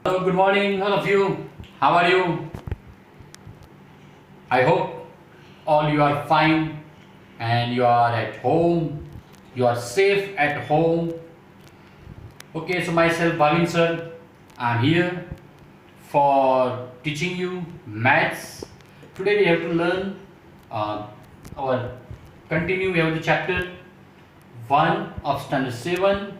Hello, good morning, all of you. How are you? I hope all you are fine and you are at home. You are safe at home. Okay, so myself, Bhavin sir, I'm here for teaching you maths. Today we have to learn our continue. We have the chapter 1 of standard 7,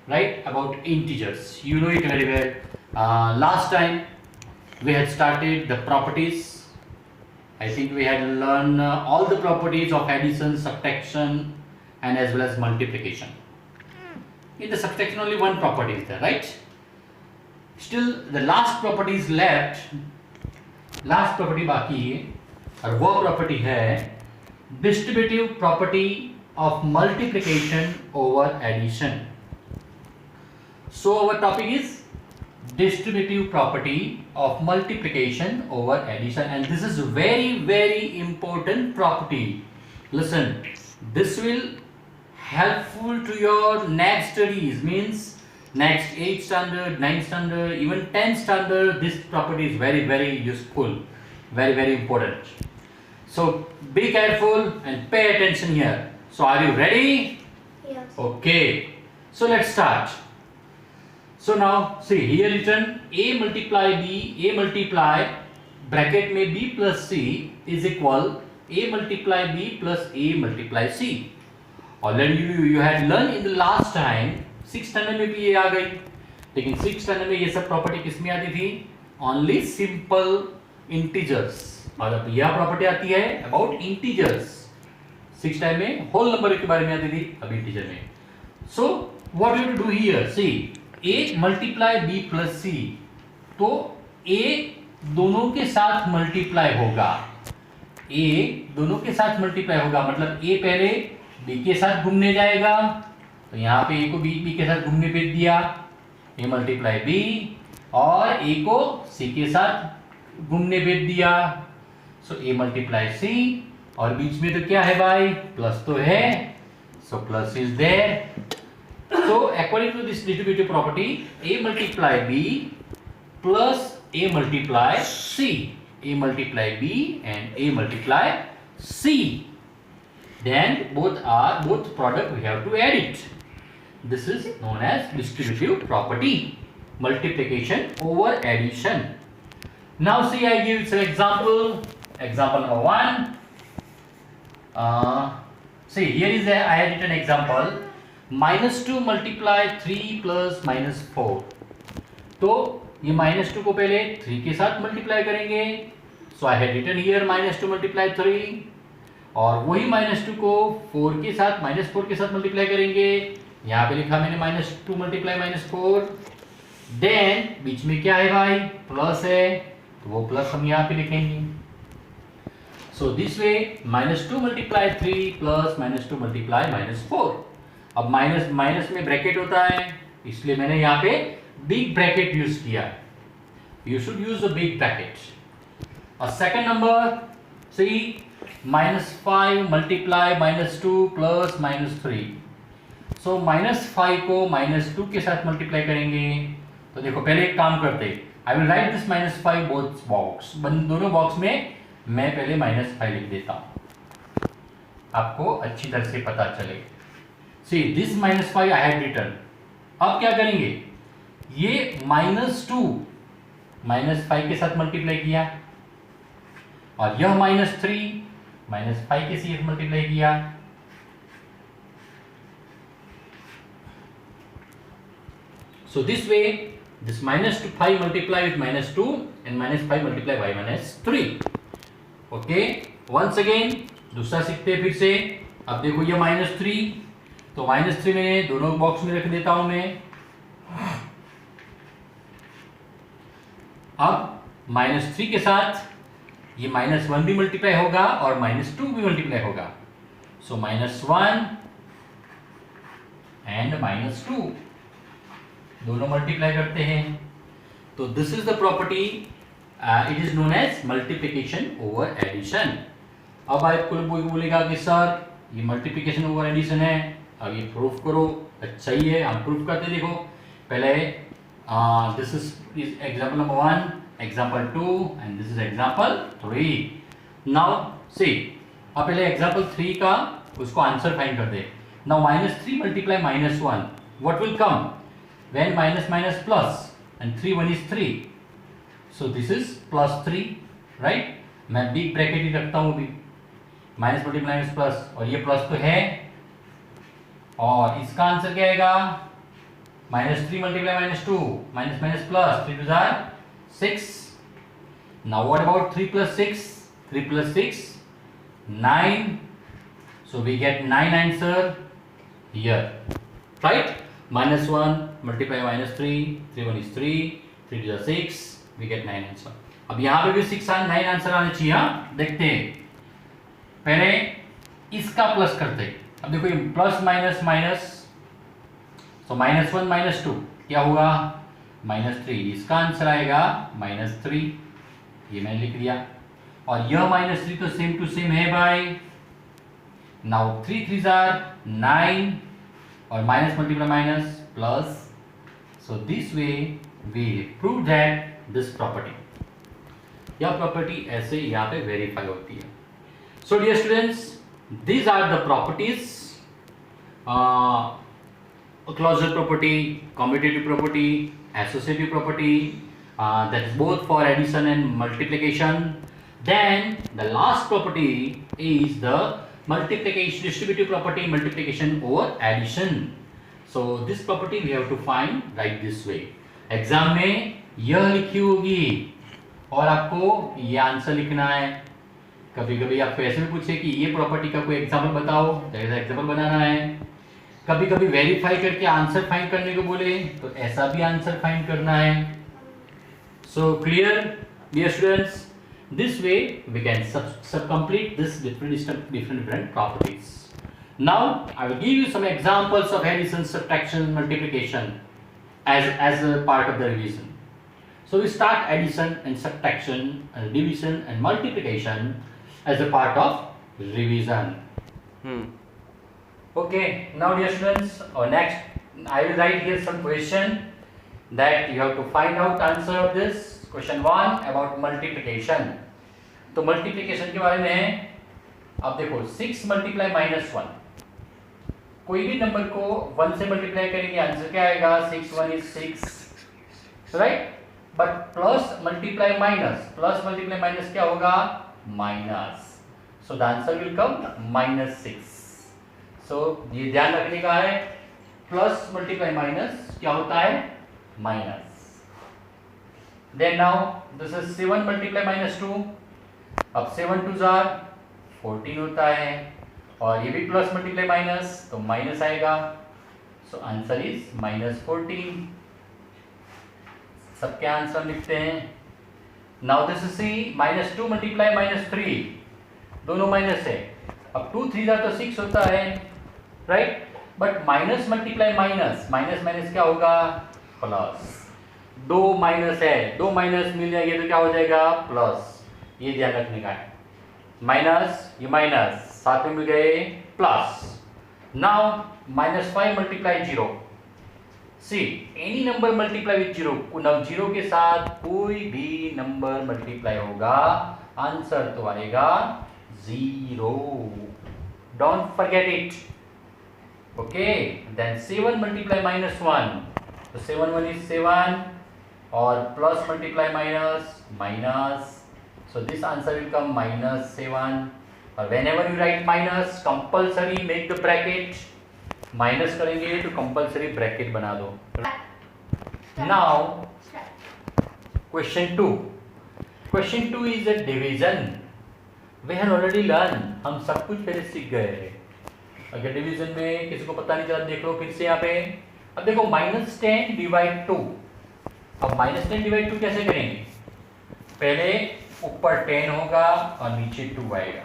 right, about integers. You know it very well. Last time we had started the properties. I think we had learned all the properties of addition, subtraction, and as well as multiplication. In the subtraction, only one property is there, right? Still, the last property is left. Last property बाकी है और वो property है distributive property of multiplication over addition. So our topic is distributive property of multiplication over addition, and this is very important property. Listen, this will helpful to your next studies, means next 8th standard, 9th standard, even 10th standard. This property is very useful, very important. So be careful and pay attention here. So are you ready? Yes. Okay, so let's start. So now see here written a multiply b, a multiply bracket में b plus c is equal a multiply b plus a multiply c. Already you had learned in the last time 6th standard में भी ये आ गई, लेकिन 6th standard में ये सब property किसमें आती थी? Only simple integers. और अब यह प्रॉपर्टी आती है about integers. 6th time में whole number के बारे में आती थी, अब integer में. So what you have to do here? See, a multiply b plus c, तो a दोनों के साथ मल्टीप्लाई होगा. a दोनों के साथ मल्टीप्लाई होगा मतलब a पहले b के साथ घूमने जाएगा, तो यहाँ पे a को b के साथ घूमने भेज दिया, a मल्टीप्लाई b, और a को c के साथ घूमने भेज दिया, सो a मल्टीप्लाई c, और बीच में तो क्या है भाई? प्लस तो है, so plus is there. So according to this distributive property, a multiply b plus a multiply c, a multiply b and a multiply c, then both product we have to add it. This is known as distributive property, multiplication over addition. Now see, I give some example. Example number 1. See, here is I had written example. -2 multiply 3 plus -4. तो ये -2 को पहले 3 के साथ multiply करेंगे, so I had written here -2 multiply 3, और वही -2 को 4 के साथ -4 के साथ मल्टीप्लाई करेंगे, यहाँ पे लिखा मैंने -2 मल्टीप्लाई -4. देन बीच में क्या है भाई? प्लस है, तो वो प्लस हम यहाँ पे लिखेंगे. सो this way -2 multiply 3 plus -2 multiply -4. अब माइनस में ब्रैकेट होता है, इसलिए मैंने यहाँ पे बिग ब्रैकेट यूज किया. You should use the big bracket. और second number C -5 multiply -2 plus -3. So -5 को -2 के साथ मल्टीप्लाई करेंगे, तो देखो पहले एक काम करते, I will write this -5 both box, दोनों बॉक्स में मैं पहले -5 लिख देता हूं, आपको अच्छी तरह से पता चले. See, this -5 I had written. अब क्या करेंगे? ये -2 -5 के साथ मल्टीप्लाई किया, और यह -3 -5 के साथ मल्टीप्लाई किया. So this way, this -5 multiply with -2 and -5 multiply by -3. Okay, once again दूसरा सीखते हैं फिर से. अब देखो ये -3, तो -3 में दोनों बॉक्स में रख देता हूं मैं. अब -3 के साथ ये -1 भी मल्टीप्लाई होगा और -2 भी मल्टीप्लाई होगा, सो -1 एंड -2 दोनों मल्टीप्लाई करते हैं. तो this is the property, it is known as multiplication over addition. अब आपको बोलेगा कि सर ये मल्टीप्लिकेशन ओवर एडिशन है, अब ये प्रूफ करो. अच्छा ही है, हम प्रूफ करते. देखो पहले This is example number 1, example 2, and this is example 3. Now see, अब पहले example 3 का उसको आंसर फाइंड कर दे. Now -3 multiply -1, what will come when minus minus plus, and 3 1 is 3, so this is +3, right? मैं बिग ब्रैकेट ही रखता हूँ अभी, minus multiply minus plus, और ये प्लस तो है, और इसका आंसर क्या आएगा? -3 multiply -2, minus minus plus, 3 2 are 6. Now what about 3 plus 6? 3 plus 6, 9. So we get 9 answer here, right? -1 multiply -3, 3 1 is 3, 3 2 are 6, we get 9 answer. अब यहाँ पे भी 6 और 9 आंसर आने चाहिए. हाँ, देखते हैं. पहले इसका प्लस करते हैं. अब देखो ये प्लस माइनस माइनस, तो -1 -2 क्या होगा? -3. इसका आंसर आएगा -3. ये मैंने लिख दिया. और यह -3 तो सेम टू सेम है भाई. नाउ 3 3s are 9, और minus multiply minus plus. So this way we prove that this property, यह प्रॉपर्टी ऐसे यहाँ पे वेरीफाई होती है. So dear students, these are the properties, closure property, commutative property, associative property, that is both for addition and multiplication. Then the last property is the multiplication, distributive property, multiplication over addition. So this property we have to find right this way. Exam में यह लिखी होगी और आपको ये answer लिखना है. कभी कभी आपको ऐसे भी पूछे कि ये प्रॉपर्टी का कोई एग्जांपल बताओ, तो ऐसा एग्जांपल बनाना है. कभी कभी वेरीफाई करके आंसर फाइंड करने को बोले तो ऐसा भी आंसर फाइंड करना है. So clear dear students, this way we can complete this different properties. Now I will give you some examples of addition, subtraction, multiplication as a part of the revision. So we start addition and subtraction and division and multiplication as a part of revision. Okay, now dear students, next I will write here some question that you have to find out answer of this. Question 1 about multiplication. तो multiplication के बारे में है. अब देखो 6 multiply -1, कोई भी number को 1 से मल्टीप्लाई करेंगे आंसर क्या आएगा? 6 1 is 6, right? But plus multiply minus क्या होगा? Minus. So the answer will come -6. सो ये ध्यान रखने का है, प्लस मल्टीप्लाई माइनस क्या होता है? Minus. Then now this is 7 multiply -2. अब 7 2s are 14 होता है, और ये भी प्लस मल्टीप्लाई माइनस तो माइनस आएगा. So answer is -14. सबके आंसर लिखते हैं. Now this is C -2 multiply -3, दोनों माइनस है. अब 2 3 तो 6 होता है, right? But minus multiply minus, minus minus क्या होगा? प्लस. 2 माइनस है, 2 माइनस मिल जाएंगे तो क्या हो जाएगा? प्लस. ये ध्यान रखने का है. माइनस ये माइनस साथ में मिल गए plus. Now -5 multiply 0. See any number multiply with 0, 0 के साथ कोई भी नंबर मल्टीप्लाई होगा, आंसर तो आएगा 0. Don't forget it. Okay, then 7 multiply -1, तो 7 1 is 7, और plus multiply minus. So this answer will come -7. और whenever you write minus, compulsory make the bracket. Minus करेंगे तो कंपल्सरी ब्रैकेट बना दो. Now question 2. Question 2 is a division. We have already learn, हम सब कुछ पहले सीख गए हैं. अगर डिवीजन में किसी को पता नहीं चला देख लो फिर से यहाँ पे. अब देखो -10 डिवाइड 2. अब -10 डिवाइड 2 कैसे करेंगे? पहले ऊपर 10 होगा और नीचे 2 आएगा.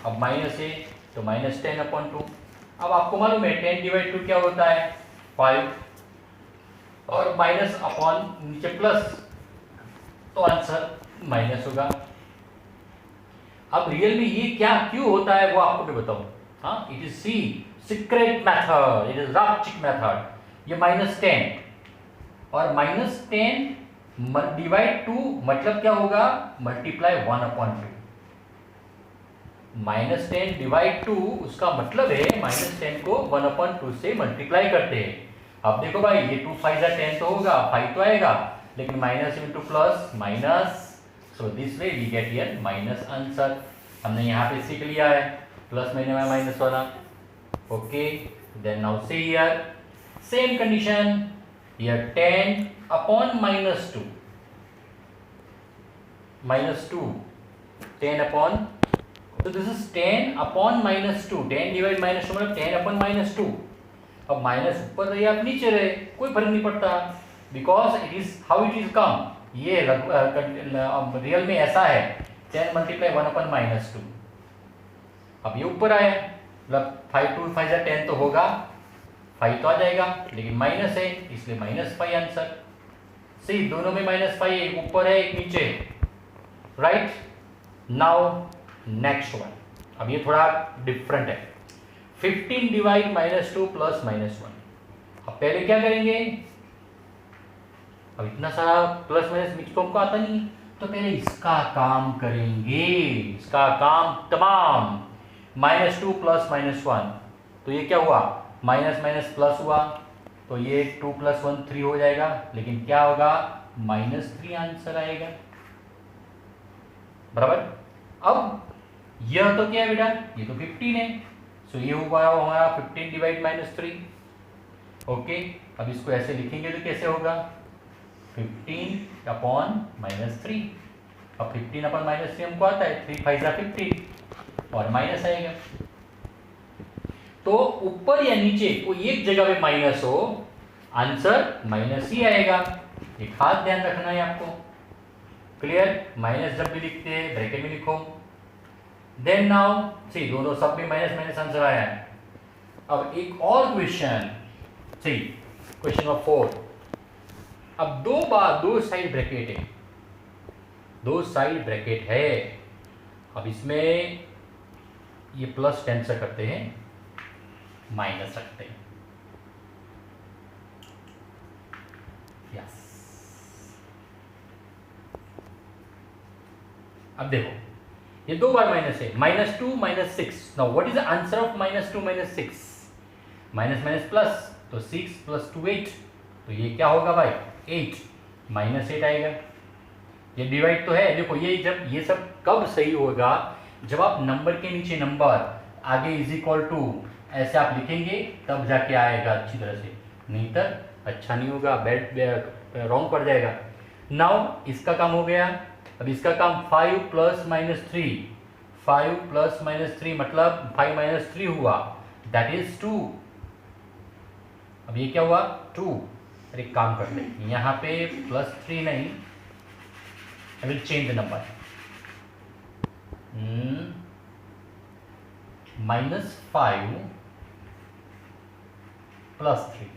अब माइनस है तो -10/2. अब आपको मालूम है 10 डिवाइड 2 क्या होता है? 5, और माइनस अपॉन नीचे प्लस, तो आंसर माइनस होगा. अब रियल में ये क्या क्यों होता है वो आपको मैं बताऊं. हाँ, it is secret method, it is rough trick method. ये -10 और -10 डिवाइड 2 मतलब क्या होगा, मल्टीप्लाई 1/2। -10 डिवाइड 2 उसका मतलब है -10 को 1/2 से मल्टीप्लाई करते हैं। अब देखो भाई, ये 2 5 10 तो होगा, 5 तो आएगा, लेकिन minus into plus minus, so this way we get here minus answer. हमने यहाँ पे सीख लिया है प्लस में माइनस वाला। Okay, then now see here same condition, here 10 upon -2, -2 10 upon, so this is 10 upon -2, 10 divide -2 मतलब 10 upon -2। अब माइनस ऊपर रहे आप नीचे रहे कोई फर्क नहीं पड़ता, because it is how it is come. ये रियल में ऐसा है 10 मल्टीप्लाई 1/-2। अब ये ऊपर आया, मतलब 5 2 5 10 तो होगा, 5 तो आ जाएगा, लेकिन माइनस है इसलिए -5 आंसर। सी दोनों में -5, एक ऊपर है एक नीचे, राइट। नाउ नेक्स्ट वन, अब ये थोड़ा डिफरेंट है। 15 डिवाइड -2 प्लस -1। अब पहले क्या करेंगे, अब इतना सारा प्लस माइनस मिक्स तो हमको आता नहीं, तो पहले इसका काम करेंगे, इसका काम तमाम। -2 प्लस -1, तो ये क्या हुआ, माइनस माइनस प्लस हुआ, तो ये 2 + 1 3 हो जाएगा, लेकिन क्या होगा, -3 आंसर आएगा, बराबर। अब यह तो क्या है बेटा, ये तो 15 है, सो ये होगा हमारा 15 डिवाइड -3। ओके, अब इसको ऐसे लिखेंगे तो कैसे होगा, 15 अपॉन -3। अब 15 अपॉन -3 हमको आता है, 3 5 15 और माइनस आएगा। तो ऊपर या नीचे कोई एक जगह पे माइनस हो, आंसर माइनस ही आएगा, एक खास ध्यान रखना है आपको। क्लियर, माइनस जब भी लिखते हैं ब्रैकेट में लिखो। देन नाउ सी दोनों सब में माइनस माइनस आंसर आया है। अब एक और क्वेश्चन, सी क्वेश्चन नंबर 4। अब दो साइड ब्रैकेट है, दो साइड ब्रैकेट है। अब इसमें ये प्लस कैंसिल करते हैं, माइनस रखते हैं, यस। अब देखो ये दो बार माइनस है, -2 -6। Now what is the answer of -2 -6? Minus minus plus, तो 6 + 2 8, तो ये क्या होगा भाई, 8 -8 आएगा। ये डिवाइड तो है, देखो ये जब ये सब कब सही होगा, जब आप नंबर के नीचे नंबर आगे इज इक्वल टू ऐसे आप लिखेंगे, तब जाके आएगा अच्छी तरह से, नहीं तो अच्छा नहीं होगा, रॉन्ग पड़ जाएगा। नाउ इसका काम हो गया। अब इसका काम 5 ± 3, 5 ± 3 मतलब 5 - 3 हुआ, दैट इज 2। अब ये क्या हुआ, 2। अरे काम करते हैं, यहाँ पे +3 नहीं, I will change the number, -5 + 3,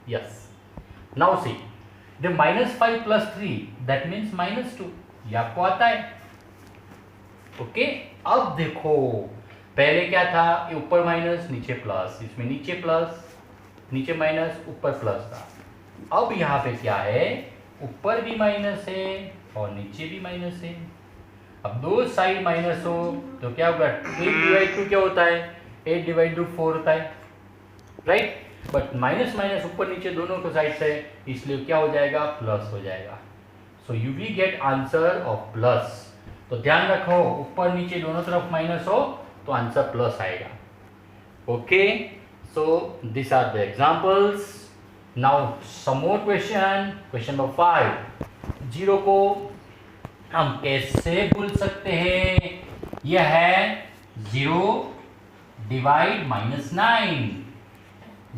yes. Now see the -5 + 3 that means -2, ये आपको आता है। ओके, अब देखो पहले क्या था, ये ऊपर माइनस नीचे प्लस, इसमें नीचे प्लस नीचे माइनस ऊपर प्लस था। अब यहाँ पे क्या है, ऊपर भी माइनस है और नीचे भी माइनस है। अब दो साइड माइनस हो तो क्या होगा, 8/2 क्या होता है, 8/2 4 होता है, राइट। बट माइनस माइनस ऊपर नीचे दोनों को साइड से, इसलिए क्या हो जाएगा, प्लस हो जाएगा। So you we get answer of plus. तो ध्यान रखो, ऊपर नीचे दोनों तरफ माइनस हो तो आंसर प्लस आएगा। Okay, so this are the examples. Now some more question, question number 5। 0 को हम कैसे भूल सकते हैं, यह है 0 डिवाइड -9,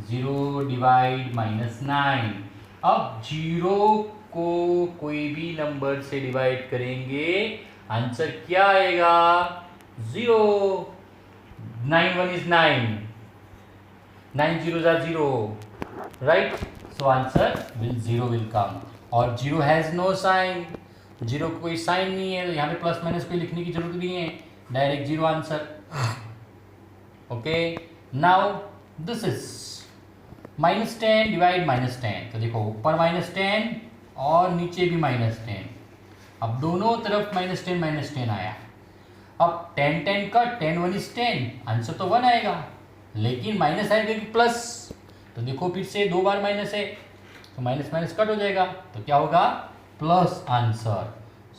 0 डिवाइड -9। अब 0 को कोई भी नंबर से डिवाइड करेंगे, आंसर क्या आएगा, 0। 9 1 is 9, 9 zeros are 0, right? So answer will 0 will come, और 0 has no sign, 0 को कोई साइन नहीं है, तो यहाँ पे प्लस माइनस कोई लिखने की जरूरत नहीं है, direct 0 answer. Okay, now this is -10 divide -10, तो देखो ऊपर -10 और नीचे भी -10। अब दोनों तरफ -10 आया। अब 10 का 10 1 is 10, आंसर तो 1 आएगा, लेकिन माइनस आएगा कि प्लस, तो देखो फिर से 2 बार माइनस है, तो माइनस माइनस कट हो जाएगा, तो क्या होगा, plus answer.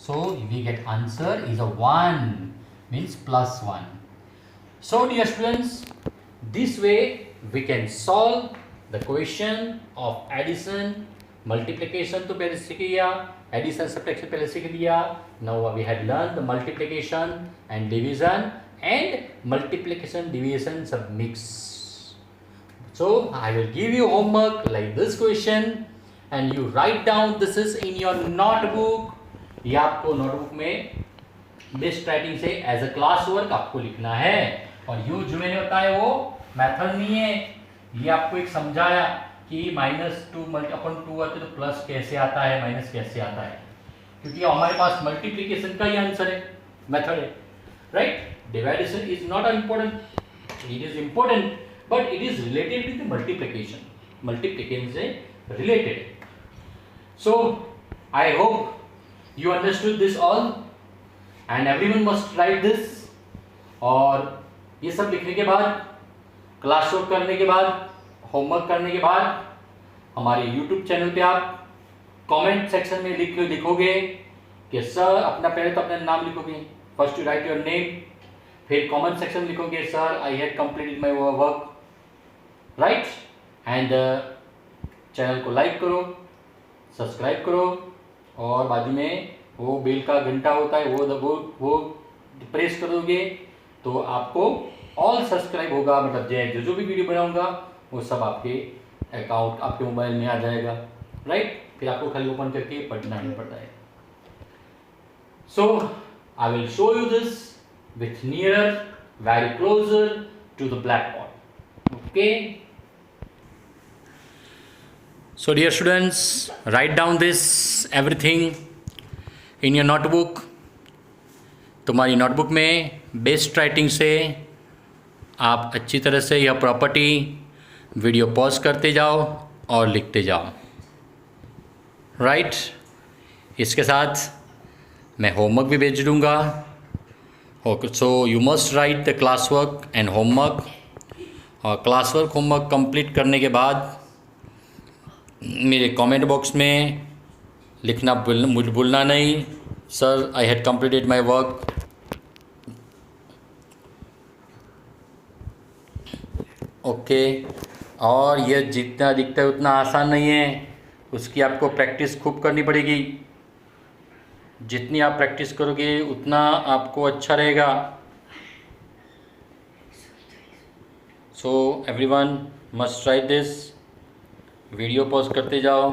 So we get answer is a 1, means +1। So dear students, this way we can solve the question of addition, multiplication तो पहले सीख लिया, addition subtraction पहले सीख लिया। now we had learned the multiplication and division and multiplication division sub mix। so I will give you homework like this question and you write down this is in your notebook। ये आपको notebook में best writing से as a class work आपको लिखना है। और यो जो मैंने बताया वो मेथड नहीं है, ये आपको एक समझाया कि -2 आते तो प्लस कैसे आता है, माइनस कैसे आता है, क्योंकि हमारे पास मल्टीप्लिकेशन का ही आंसर है, मेथड है, right. Division is not important, it is important but it is related with multiplication, multiplication से रिलेटेड। So I hope you understood this all and everyone must write this. और ये सब लिखने के बाद, क्लास वर्क करने के बाद, होमवर्क करने के बाद हमारे YouTube चैनल पे आप कमेंट सेक्शन में लिखोगे कि सर, अपना पहले तो अपना नाम लिखोगे, first you right your name, फिर कमेंट सेक्शन में लिखोगे sir I had completed my work, right. And channel को लाइक करो, सब्सक्राइब करो, और बाजू में वो बेल का घंटा होता है वो प्रेस करोगे तो आपको ऑल सब्सक्राइब होगा, मतलब जो भी वीडियो बनाऊंगा वो सब आपके अकाउंट, आपके मोबाइल में आ जाएगा, राइट। फिर आपको खाली ओपन करके पढ़ना नहीं पड़ता है। So I will show you this with near, very closer to the blackboard, okay. So dear students, write down this everything in your notebook. तुम्हारी नोटबुक में बेस्ट राइटिंग से आप अच्छी तरह से यह प्रॉपर्टी वीडियो पॉज करते जाओ और लिखते जाओ, राइट। इसके साथ मैं होमवर्क भी भेज दूँगा। So you must write the class work and homework, और क्लास वर्क होमवर्क कंप्लीट करने के बाद मेरे कमेंट बॉक्स में लिखना भूलना नहीं, sir I had completed my work. Okay. और यह जितना दिखता है उतना आसान नहीं है, उसकी आपको प्रैक्टिस खूब करनी पड़ेगी। जितनी आप प्रैक्टिस करोगे उतना आपको अच्छा रहेगा। So everyone must try this. Video pause करते जाओ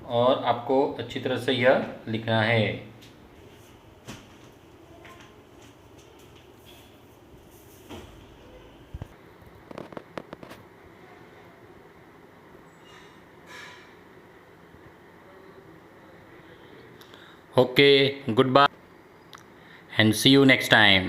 और आपको अच्छी तरह से यह लिखना है। Okay, goodbye and see you next time.